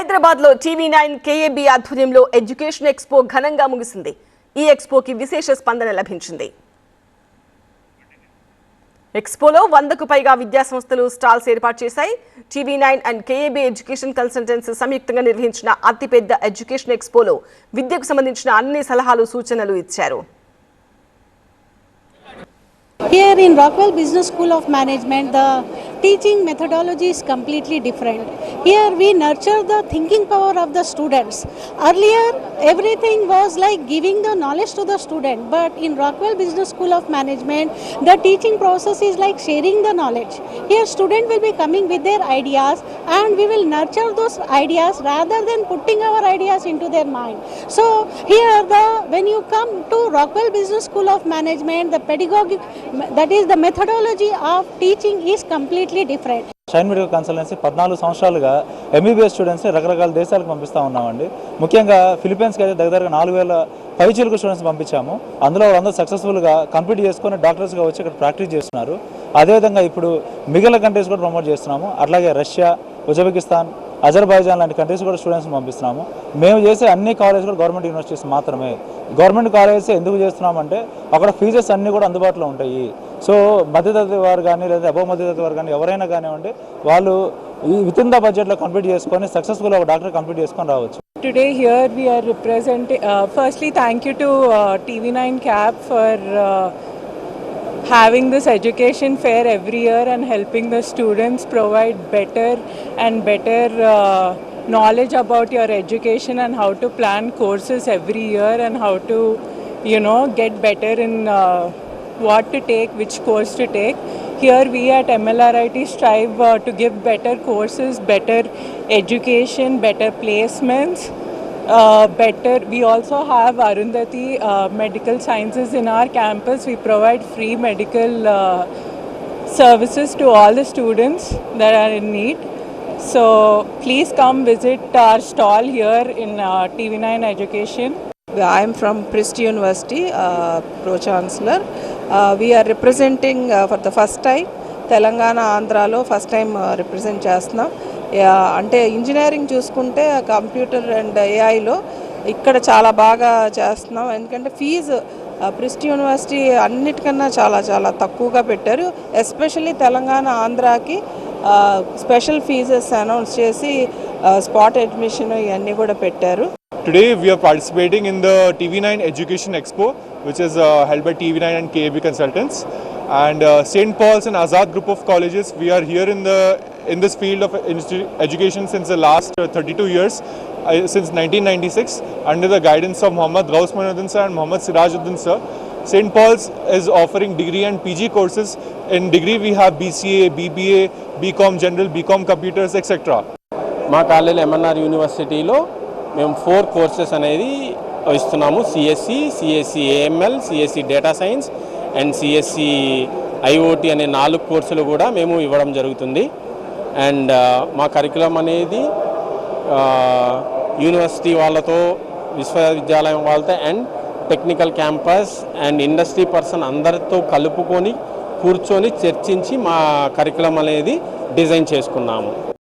హైదరాబాద్ లో TV9 KAB ఆధ్వర్యంలో education expo ఘనంగా ముగిసింది. ఈ ఎక్స్పోకి విశేష స్పందన లభించింది. ఎక్స్పోలో 100కు పైగా విద్యా సంస్థలు స్టాల్స్ ఏర్పాటు చేశాయి. TV9 and KAB education consultancy సంయుక్తంగా నిర్వహించిన అతిపెద్ద ఎడ్యుకేషన్ ఎక్స్పోలో విద్యకు సంబంధించిన అన్ని సలహాలు సూచనలు ఇచ్చారు. Here in Rockwell Business School of Management, the teaching methodology is completely different. Here we nurture the thinking power of the students. Earlier, everything was like giving the knowledge to the student, but in Rockwell Business School of Management, the teaching process is like sharing the knowledge. Here student will be coming with their ideas and we will nurture those ideas rather than putting our ideas into their mind. So here when you come to Rockwell Business School of Management, the pedagogic, that is the methodology of teaching is completely different. Shine medical consultancy 14 సంవత్సరాలుగా MBBS స్టూడెంట్స్ని రకరకాల దేశాలకు పంపిస్తూ ఉన్నామండి. ముఖ్యంగా ఫిలిప్పీన్స్కి అయితే దగ్గరగా 4000 పైచీలకు స్టూడెంట్స్ పంపించాము. అందులో వాళ్ళందరూ సక్సెస్ఫుల్గా కంప్లీట్ చేసుకొని డాక్టర్స్గా వచ్చి ఇక్కడ ప్రాక్టీస్ చేస్తున్నారు. అదేవిధంగా ఇప్పుడు మిగిలిన కంట్రీస్ కూడా ప్రమోట్ చేస్తున్నాము. అట్లాగే రష్యా, ఉజ్బెకిస్తాన్, అజర్బైజాన్ లాంటి కంట్రీస్ కూడా స్టూడెంట్స్ని పంపిస్తున్నాము. మేము చేసే అన్ని కాలేజ్ కూడా గవర్నమెంట్ యూనివర్సిటీస్ మాత్రమే. గవర్నమెంట్ కాలేజెస్ ఎందుకు చేస్తున్నామంటే అక్కడ ఫీజెస్ అన్నీ కూడా అందుబాటులో ఉంటాయి. సో మధ్యతరగతి వారు కానీ లేదా అబవ్ మధ్యతరగతి వారు కానీ ఎవరైనా కానివ్వండి వాళ్ళు విత్ ఇన్ ద బడ్జెట్లో కంప్లీట్ చేసుకొని సక్సెస్ఫుల్గా ఒక డాక్టర్ కంప్లీట్ చేసుకొని రావచ్చు. Today here we are representing, firstly thank you to TV9 CAB for having this education fair every year and helping the students provide better knowledge about your education and how to plan courses every year and how to get better in what to take, which course to take. Here we at MLRIT strive to give better courses, better education, better placements, we also have Arundhati Medical Sciences in our campus. We provide free medical services to all the students that are in need. So please come visit our stall here in TV9 Education. I am from Prist University, Pro-Chancellor. We are representing for the first time Telangana, Andhralo first time represent చేస్తున్నాం. అంటే engineering చూసుకుంటే computer and ఏఐలో ఇక్కడ చాలా బాగా చేస్తున్నాం. ఎందుకంటే fee priest university అన్నిటికన్నా చాలా చాలా తక్కువగా పెట్టారు. ఎస్పెషల్లీ తెలంగాణ, ఆంధ్రాకి స్పెషల్ ఫీజెస్ అనౌన్స్ చేసి స్పాట్ అడ్మిషన్ ఇవన్నీ కూడా పెట్టారు. Today we are participating in the TV9 Education Expo, which is held by TV9 and KAB Consultants. And St. Paul's and Azad group of colleges, we are here in this field of education since the last 32 years, since 1996, under the guidance of Muhammad Ghaus Moinuddin sir and Muhammad Sirajuddin sir. St. Paul's is offering degree and PG courses. In degree we have BCA, BBA, BCom General, BCom Computers, etc. మా కాలేజీలో MNR యూనివర్సిటీలో మేము 4 courses అనేది ఇస్తున్నాము. CSE AML, CSE data science and CSE IoT అనే 4 కోర్సులు కూడా మేము ఇవ్వడం జరుగుతుంది. అండ్ మా కరికులం అనేది యూనివర్సిటీ వాళ్ళతో, విశ్వవిద్యాలయం వాళ్ళతో and technical campus and industry person అందరితో కలుపుకొని కూర్చొని చర్చించి మా కరికులం అనేది డిజైన్ చేసుకున్నాము.